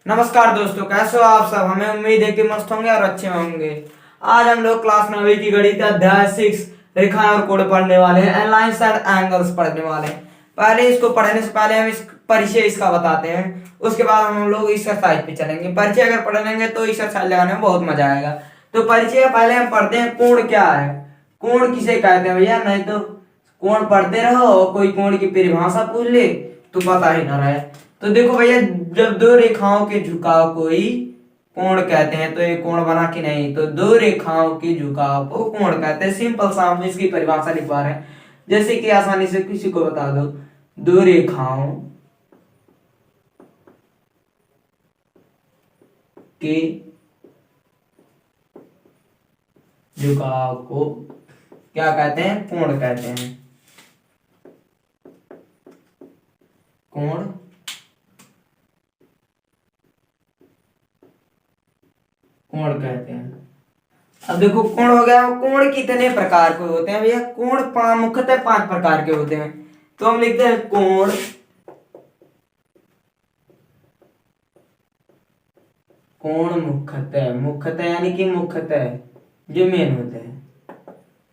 नमस्कार दोस्तों, कैसे हो आप सब। हमें उम्मीद है कि मस्त होंगे और अच्छे होंगे। आज हम लोग क्लास 9वीं की गणित अध्याय 6 रेखाएं और कोण पढ़ने वाले हैं। लाइन्स एंड एंगल्स पढ़ने वाले हैं। पहले इसको पढ़ने से पहले हम इस परिचय इसका बताते हैं, उसके बाद हम लोग एक्सरसाइज पे चलेंगे। परिचय अगर पढ़ लेंगे तो एक्सरसाइज लगाने में बहुत मजा आएगा। तो परिचय पहले हम पढ़ते हैं, कोण क्या है। कोण किसे कहते हैं भैया, नहीं तो कोण पढ़ते रहो और कोई कोण की परिभाषा पूछ ले तो पता ही ना रहे। तो देखो भैया, जब दो रेखाओं के झुकाव को ही कोण कहते हैं, तो ये कोण बना कि नहीं, तो दो रेखाओं के झुकाव को कोण कहते हैं। सिंपल सा हम इसकी परिभाषा लिखवा रहे हैं, जैसे कि आसानी से किसी को बता दो। दो रेखाओं के झुकाव को क्या कहते हैं, कोण कहते हैं। कोण कोण कहते हैं। अब देखो, कोण हो गया। कोण कितने प्रकार के होते हैं भैया, कोण मुख्यतः 5 प्रकार के होते हैं। तो हम लिखते हैं कोण कोण मुख्यतः यानी कि मुख्यतः जो मेन होते हैं,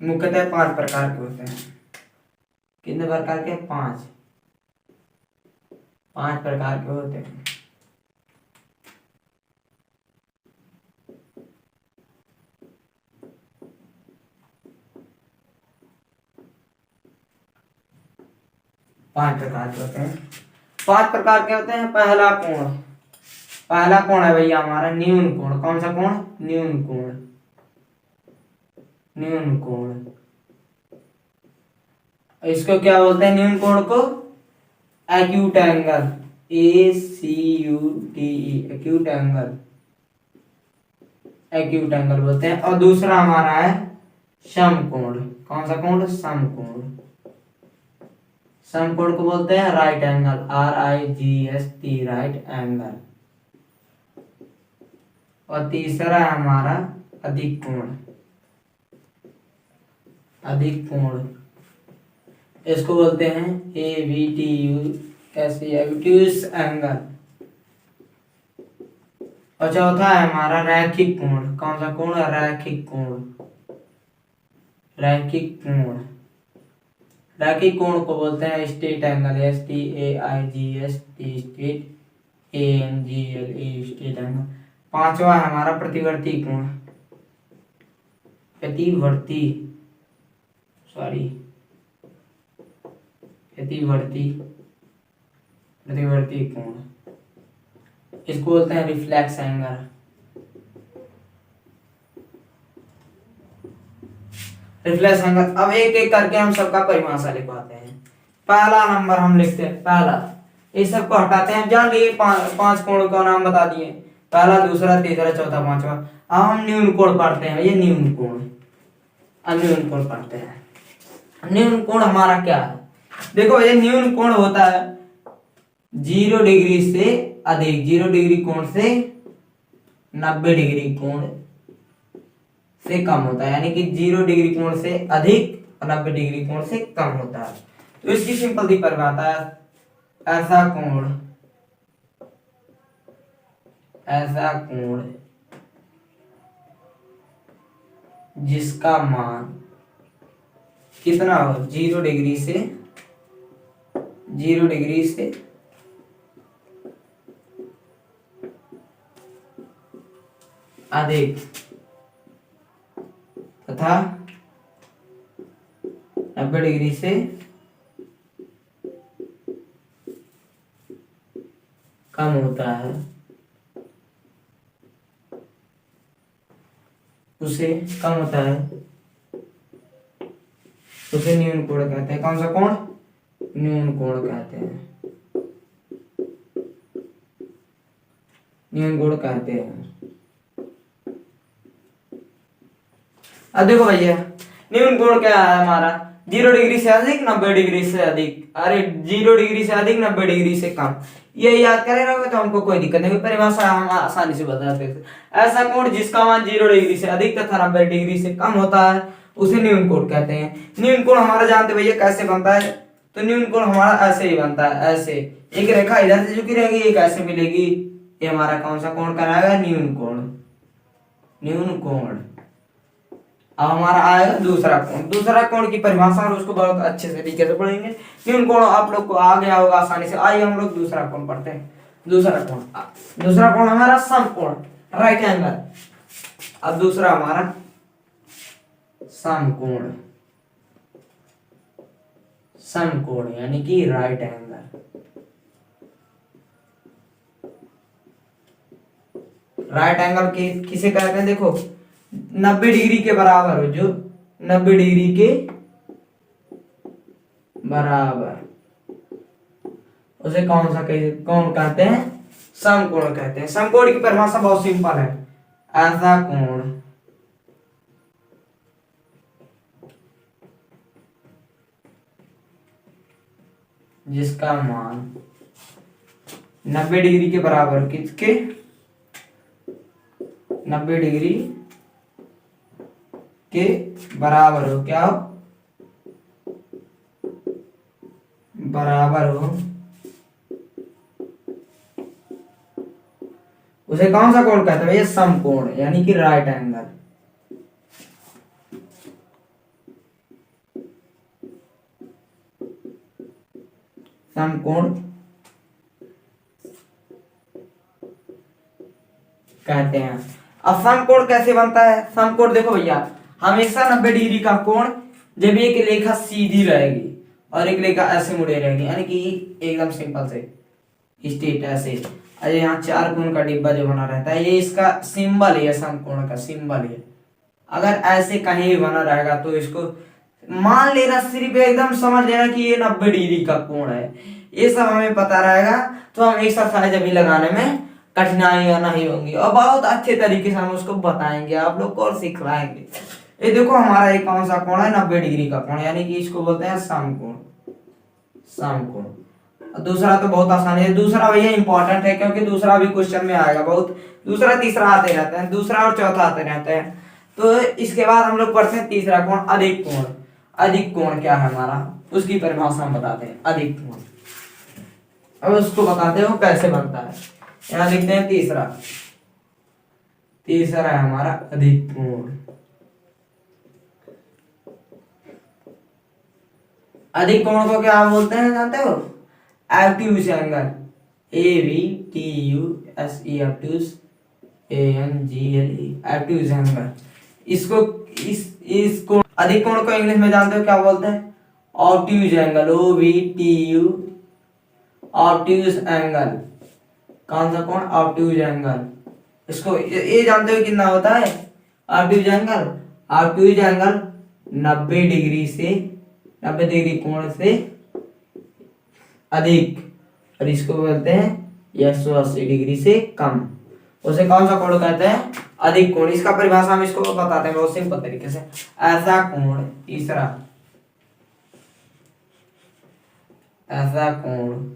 मुख्यतः 5 प्रकार के होते हैं। कितने प्रकार के? 5 प्रकार के होते हैं। पांच प्रकार के होते हैं। 5 प्रकार के होते हैं। पहला कोण है भैया हमारा न्यून कोण। कौन सा कोण? न्यून कोण। इसको क्या बोलते हैं न्यून कोण को? Acute angle. ACUTE acute angle बोलते हैं। और दूसरा हमारा है समकोण। कौन सा कोण? समकोण को बोलते हैं right angle. RIGST right angle. और तीसरा है हमारा अधिक कोण। इसको बोलते हैं ABTUS एंगल। और चौथा है हमारा रैखिक कोण। कौन सा कोण? रैखिक कोण को बोलते हैं straight angle. STAIGST straight ANGLE straight angle. पांचवा है हमारा प्रतिवर्ती कोण। प्रतिवर्ती कोण। इसको बोलते हैं रिफ्लेक्स एंगल। अब एक एक करके हम सबका परिभाषा लिखवाते हैं। पहला नंबर हम लिखते हैं, पहला। इस सबको हटाते हैं। जान लिए 5 कोण का नाम बता दिए, पहला, दूसरा, तीसरा, चौथा, पांचवा। अब हम न्यून कोण पढ़ते हैं। ये न्यून कोण पढ़ते हैं। न्यून कोण हमारा क्या है? देखो ये न्यून कोण होता है 0 डिग्री से अधिक, 0 डिग्री कोण से 90 डिग्री कोण से कम होता है। यानी कि 0 डिग्री कोण से अधिक और 90 डिग्री कोण से कम होता है। तो इसकी सिंपल सी परिभाषा है, ऐसा कोण जिसका मान कितना हो? 0 डिग्री से अधिक तथा 90 डिग्री से कम होता है, उसे न्यून कोण कहते हैं। कौन सा कोण? न्यून कोण कहते हैं। अब देखो भैया, न्यून कोण क्या है हमारा? 0 डिग्री से अधिक, 90 डिग्री से अधिक। अरे 0 डिग्री से अधिक, 90 डिग्री से कम। ये याद करे रहोगे तो हमको कोई दिक्कत नहीं, परिभाषा हम आसानी से बता सकते। ऐसा कोण जिसका मान 0 डिग्री से अधिक तथा 90 डिग्री से कम होता है, उसे न्यून कोण कहते हैं। न्यून कोण हमारा जानते भैया कैसे बनता है? तो न्यून कोण हमारा ऐसे ही बनता है, ऐसे एक रेखा इधर से झुकी रहेगी, एक ऐसे मिलेगी, ये हमारा कौन सा कोण कराएगा, न्यून कोण, न्यून कोण। अब हमारा आएगा दूसरा कोण। दूसरा कोण की परिभाषा और उसको बहुत अच्छे से तरीके से पढ़ेंगे। न्यून कोण आप लोग को आ गया होगा आसानी से। आइए हम लोग दूसरा कोण पढ़ते हैं। दूसरा कोण हमारा समकोण, राइट एंगल। अब दूसरा हमारा समकोण, समकोण यानी कि राइट एंगल। राइट एंगल किसे कहते हैं, देखो 90 डिग्री के बराबर हो, जो 90 डिग्री के बराबर, उसे कौन कहते हैं, समकोण कहते हैं। समकोण की परिभाषा बहुत सिंपल है, ऐसा कोण जिसका मान 90 डिग्री के बराबर, किसके, 90 डिग्री के बराबर हो, क्या हो, बराबर हो, उसे कौन सा कोण कहते हैं भैया, समकोण यानी कि राइट एंगल। समकोण कहते हैं। अब समकोण कैसे बनता है, समकोण देखो भैया, हमेशा 90 डिग्री का कोण जब एक रेखा सीधी रहेगी और एक रेखा ऐसे मुड़े रहेगी, यानी कि एकदम सिंपल से स्ट्रेट ऐसे, अरे यहाँ चार कोण का डिब्बा जो बना रहता है, ये इसका सिंबल है, समकोण का सिंबल है। अगर ऐसे कहीं भी बना रहेगा तो इसको मान लेना, सिर्फ एकदम समझ लेना कि ये 90 डिग्री का कोण है। ये सब हमें पता रहेगा तो हम एक्सरसाइज अभी लगाने में कठिनाइयां नहीं होंगी और बहुत अच्छे तरीके से हम उसको बताएंगे आप लोग को और सिखलाएंगे। ये देखो हमारा एक कौन सा कोण है, 90 डिग्री का कोण, यानी कि इसको बोलते हैं समकोण, समकोण। दूसरा तो बहुत आसान है, दूसरा भैया इंपॉर्टेंट है क्योंकि दूसरा भी क्वेश्चन में आएगा बहुत, दूसरा तीसरा आते रहते हैं, दूसरा और चौथा आते रहते हैं। तो इसके बाद हम लोग पढ़ते हैं तीसरा कोण, अधिक कोण। अधिक कोण क्या है हमारा, उसकी परिभाषा हम बताते हैं, अधिक कोण। अब उसको बताते हैं वो कैसे बनता है। यहाँ लिखते हैं तीसरा है हमारा अधिक कोण। अधिक कोण को क्या बोलते हैं जानते हो, obtuse angle, ABTUSE, obtuse ANGLE, obtuse angle. इसको इसको अधिक कोण को इंग्लिश में जानते हो क्या बोलते हैं, obtuse angle, OBTU, obtuse angle. कौन सा कोण, ऑब्ट्यूज एंगल। इसको ये जानते हो कितना होता है obtuse angle, obtuse angle 90 degree से, 90 डिग्री कोण से अधिक, और इसको बोलते हैं 180 डिग्री से कम, उसे कौन सा कोण कहते हैं, अधिक कोण। इसका परिभाषा हम इसको बताते हैं बहुत सिंपल तरीके से, ऐसा कोण, तीसरा ऐसा कोण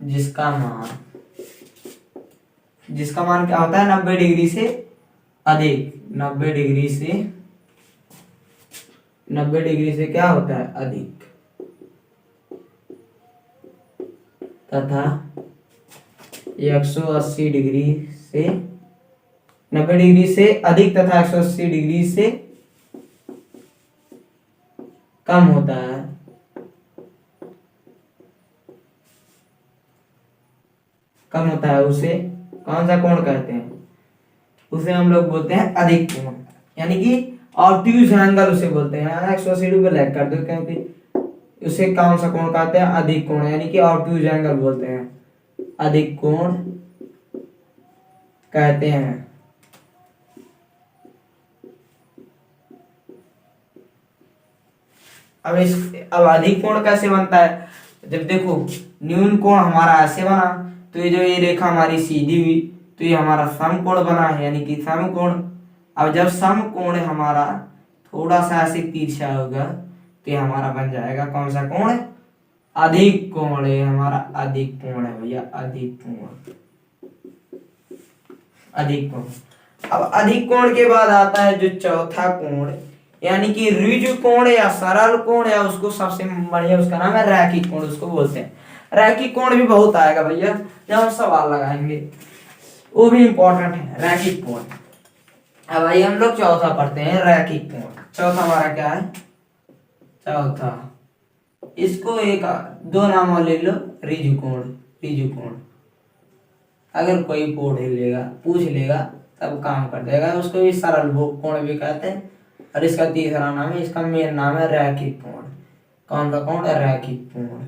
जिसका मान क्या होता है, 90 डिग्री से अधिक, 90 डिग्री से क्या होता है, अधिक, तथा 180 डिग्री से, 90 डिग्री से अधिक तथा 180 डिग्री से कम होता है, उसे कौन सा कोण कहते हैं, उसे हम लोग बोलते हैं अधिक कोण, यानी कि ऑब्ट्यूज एंगल उसे बोलते हैं। 180 डिग्री लैग कर दो क्योंकि उसे कौन सा कोण कहते हैं, अधिक कोण, यानी कि ऑब्ट्यूज एंगल बोलते हैं, अधिक कोण कहते हैं। अब अधिक कोण कैसे बनता है, जब देखो न्यून कोण हमारा ऐसे बना, तो ये जो ये रेखा हमारी सीधी हुई तो ये हमारा समकोण बना है, यानी कि समकोण। अब जब समकोण हमारा थोड़ा सा ऐसे तिरछा होगा तो ये हमारा बन जाएगा कौन सा कोण, अधिक कोण है, हमारा अधिक कोण है भैया, अधिक कोण, अधिक कोण। अब अधिक कोण के बाद आता है जो चौथा कोण, यानी कि ऋजु कोण या सरल कोण, या उसको सबसे बढ़िया उसका नाम है रैखिक कोण, उसको बोलते हैं। रैखिक कोण भी बहुत आएगा भैया जब हम सवाल लगाएंगे, वो भी इंपॉर्टेंट है रैखिक कोण। अब भाई हम लोग चौथा पढ़ते हैं रैखिक कोण। चौथा हमारा क्या है? चौथा, इसको एक दो नाम और ले लो, रिजु कोण। रिजु कोण अगर कोई पूछ लेगा तब काम कर देगा। उसको भी सरल कोण भी कहते हैं। और इसका तीसरा नाम है, इसका मेन नाम है रैखिक कोण। कौन सा कोण? रैखिक कोण।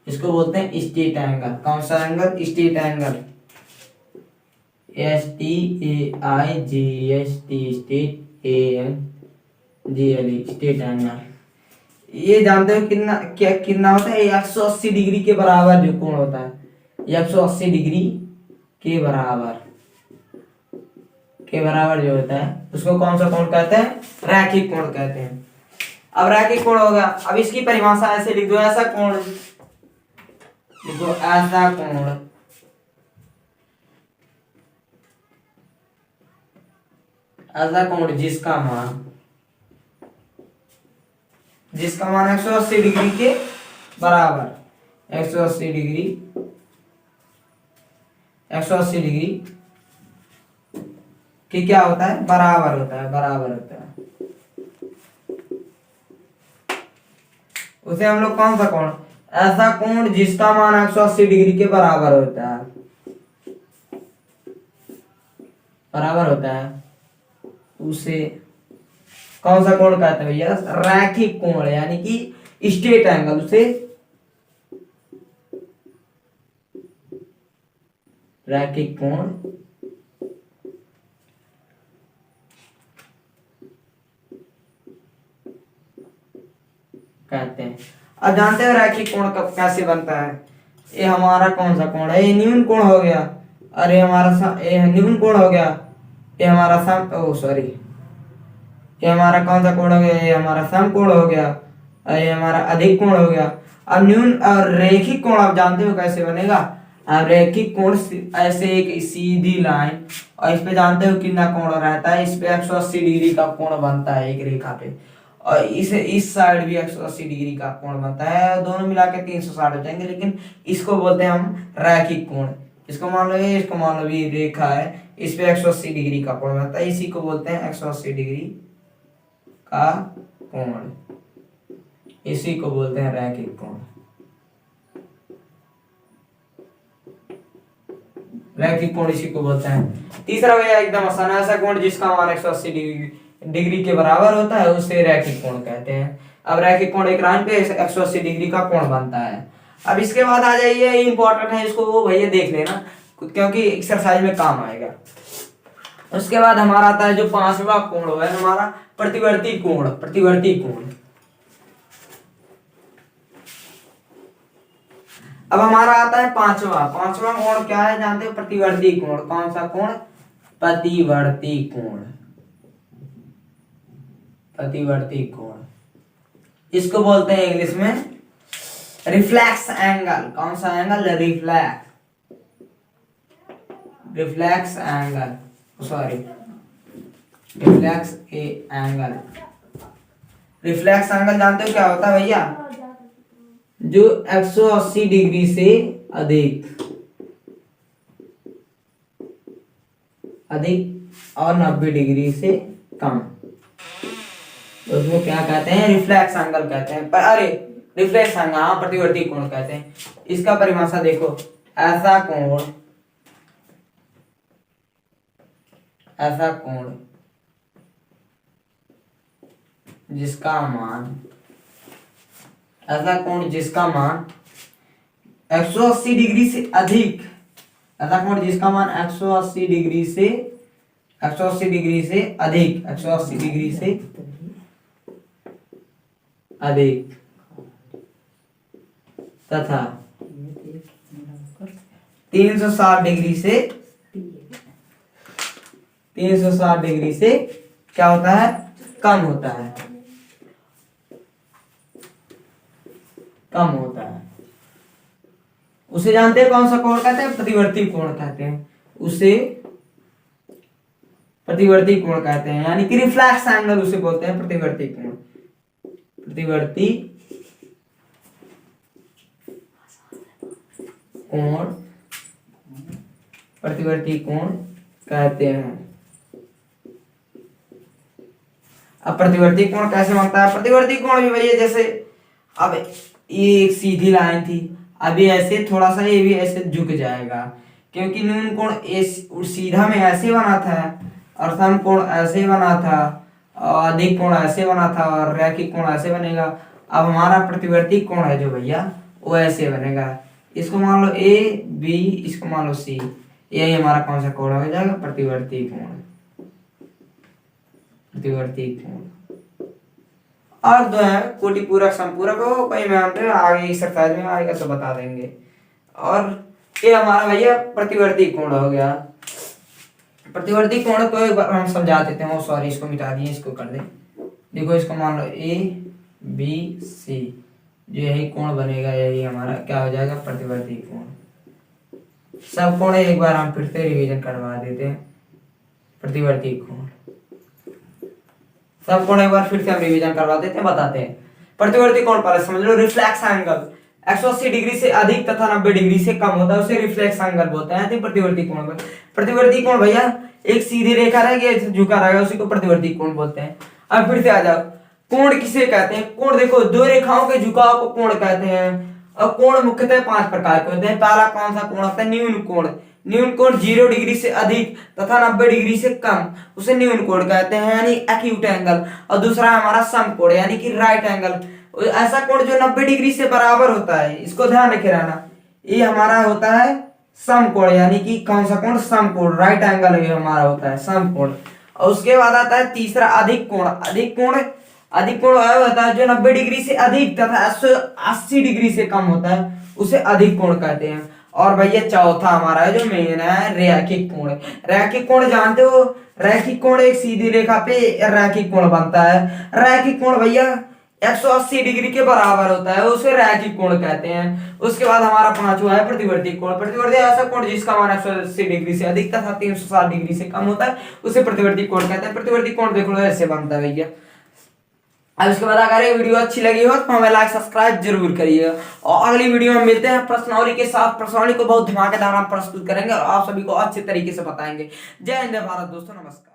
इसको बोलते हैं स्ट्रेट एंगल। कौन सा angle? Straight angle. STAIGST straight ANGLE straight angle. ये जानते हो कितना होता है? 180 डिग्री के बराबर जो कोण होता है, 180 डिग्री के बराबर जो होता है उसको कौन सा कोण कहते हैं? रैखिक कोण कहते हैं। अब रैखिक कोण हो गया। अब इसकी परिभाषा ऐसे लिख दो, ऐसा कोण लिखो, ऐसा कोण। ऐसा कोण जिसका मान 180 डिग्री के बराबर, 180 डिग्री कि क्या होता है? बराबर होता है। उसे हम लोग कौन सा कोण? ऐसा कोण जिसका मान 180 डिग्री के बराबर होता है। उसे कौन सा कोण कहते हैं भैया? रैखिक कोण, यानी कि स्ट्रेट एंगल। उसे रैखिक कोण कहते हैं। अब जानते हैं रैखिक कोण कब कैसे बनता है? ये हमारा कौन सा कोण है? ये न्यून कोण हो गया, और ये न्यून कोण हो गया। ये हमारा ये हमारा कौन सा कोण हो गया? ये हमारा समकोण हो गया, और ये हमारा अधिक कोण हो गया। अब न्यून और रैखिक कोण आप जानते हो कैसे बनेगा? अब रैखिक कोण ऐसे एक सीधी लाइन, और इस पे जानते हो कितना कोण रहता है? इस पे 180 डिग्री का कोण बनता है एक रेखा पे, और इस साइड भी 180 डिग्री का कोण बनता है। दोनों मिला के 360 हो जाएंगे, लेकिन इसको बोलते हैं हम रैखिक कोण। इसको मान लो ये रेखा है, इस पे 180 डिग्री का कोण बनता है, इसी को बोलते हैं 180 डिग्री का कोण, इसी को बोलते हैं रैखिक कोण। रैखिक कोण इसी को बोलते हैं। तीसरा भैया एकदम आसान है, ऐसा कोण जिसका मान 180 डिग्री के बराबर होता है उसे रैखिक कोण कहते हैं। अब रैखिक कोण एक लाइन पे 180 डिग्री का कोण बनता है। अब इसके बाद आ जाइए, इंपॉर्टेंट है, इसको वो भैया देख लेना क्योंकि एक्सरसाइज में काम आएगा। उसके बाद हमारा आता है जो पांचवा कोण है हमारा प्रतिवर्ती कोण। अब हमारा आता है पांचवा कोण क्या है जानते हो? प्रतिवर्ती कोण। कौन सा कोण? प्रतिवर्ती कोण। इसको बोलते हैं इंग्लिश में रिफ्लेक्स एंगल। कौन सा angle? Reflex angle. Reflex angle जानते हो क्या होता है भैया? जो 180 डिग्री से अधिक और 90 डिग्री से कम, उसको क्या कहते हैं? रिफ्लेक्स एंगल कहते हैं। अरे रिफ्लेक्स एंगल, हाँ, प्रतिवर्ती कोण कहते हैं। इसका परिभाषा देखो, ऐसा कोण जिसका मान 180 डिग्री से अधिक, ऐसा कोण जिसका मान 180 डिग्री से अधिक तथा 360 डिग्री से क्या होता है? कम होता है। उसे जानते हैं कौन सा कोण कहते हैं? प्रतिवर्ती कोण कहते हैं। उसे प्रतिवर्ती कोण कहते हैं, यानी कि रिफ्लेक्स एंगल उसे बोलते हैं प्रतिवर्ती कोण। कोण प्रतिवर्ती कोण कहते हैं। अब प्रतिवर्ती कोण कैसे बनता है? प्रतिवर्ती कोण भी भैया जैसे अब ये एक सीधी लाइन थी, अभी ऐसे थोड़ा सा ये भी ऐसे झुक जाएगा, क्योंकि न्यून कोण सीधा में ऐसे बना था और सम कोण ऐसे बना था और अधिक कोण ऐसे बना था और रैखिक कोण ऐसे बनेगा। अब हमारा प्रतिवर्ती कोण है जो भैया वो ऐसे बनेगा, इसको मान लो ए बी, इसको मान लो सी, यही हमारा कौन सा कोण हो जाएगा? प्रतिवर्ती कोण। प्रतिवर्ती कोण और दो है कोटि पूरक संपूरक हो, कोई मैम पे आगे एक्सरसाइज में आएगा तो बता देंगे। और ये हमारा भैया प्रतिवर्ती कोण हो गया। प्रतिवर्ती कोण को एक बार हम समझा देते हैं, सॉरी इसको मिटा दिए, इसको कर दे। देखो इसको मान लो ए बी सी, जो यही कोण बनेगा यही हमारा क्या हो जाएगा? प्रतिवर्ती कोण। सब कोण एक बार हम फिर से रिवीजन करवा देते हैं। प्रतिवर्ती कोण सब कोण एक बार फिर से हम रिवीजन करवा देते हैं, बताते हैं। प्रतिवर्ती कोण पर समझ लो रिफ्लेक्स एंगल 180 डिग्री से अधिक तथा 90 डिग्री से कम होता है, उसे रिफ्लेक्स एंगल बोलते हैं। तो प्रतिवर्ती कोण पर प्रतिवर्ती कोण भैया एक सीधी रेखा रहेगी, झुका रहेगा, उसी को प्रतिवर्ती कोण बोलते हैं। अब फिर से आ जाओ, कोण किसे कहते हैं? कोण देखो दो रेखाओं के झुकाव को कोण कहते हैं। और कोण मुख्यतः 5 प्रकार के होते हैं। पहला कौन सा कोण होता है? न्यून कोण। न्यून कोण 0 डिग्री से अधिक तथा 90 डिग्री से कम, उसे न्यून कोण कहते हैं, यानी एक्यूट एंगल। और दूसरा हमारा सम कोण यानी कि राइट एंगल, ऐसा कोण जो 90 डिग्री से बराबर होता है, इसको ध्यान रखे रहना, ये हमारा होता है सम कोण, यानी कि कौन सा कोण? सम कोण, राइट एंगल ये हमारा होता है सम कोण। और उसके बाद आता है तीसरा अधिक कोण। अधिक कोण वह होता है जो 90 डिग्री से अधिक तथा 80 डिग्री से कम होता है, उसे अधिक कोण कहते हैं। और भैया चौथा हमारा है जो मेन है रैखिक कोण। रैखिक कोण जानते हो? रैखिक कोण एक सीधी रेखा पे रैखिक कोण बनता है। रैखिक कोण भैया 180 डिग्री के बराबर होता है, उसे रैखिक कोण कहते हैं। उसके बाद हमारा पांचवा है प्रतिवर्ती कोण। प्रतिवर्ती ऐसा कोण जिसका मान 180 डिग्री से अधिक तथा 360 डिग्री से कम होता है, उसे प्रतिवर्ती कोण कहते हैं। प्रतिवर्ती कोण देख लो ऐसे बनता है भैया। अब इसके बाद अगर ये वीडियो अच्छी लगी हो तो हमें लाइक सब्सक्राइब जरूर करिए, और अगली वीडियो में मिलते हैं प्रश्नावली के साथ। प्रश्नावली को बहुत धमाकेदार हम प्रस्तुत करेंगे और आप सभी को अच्छे तरीके से बताएंगे। जय हिंद भारत दोस्तों, नमस्कार।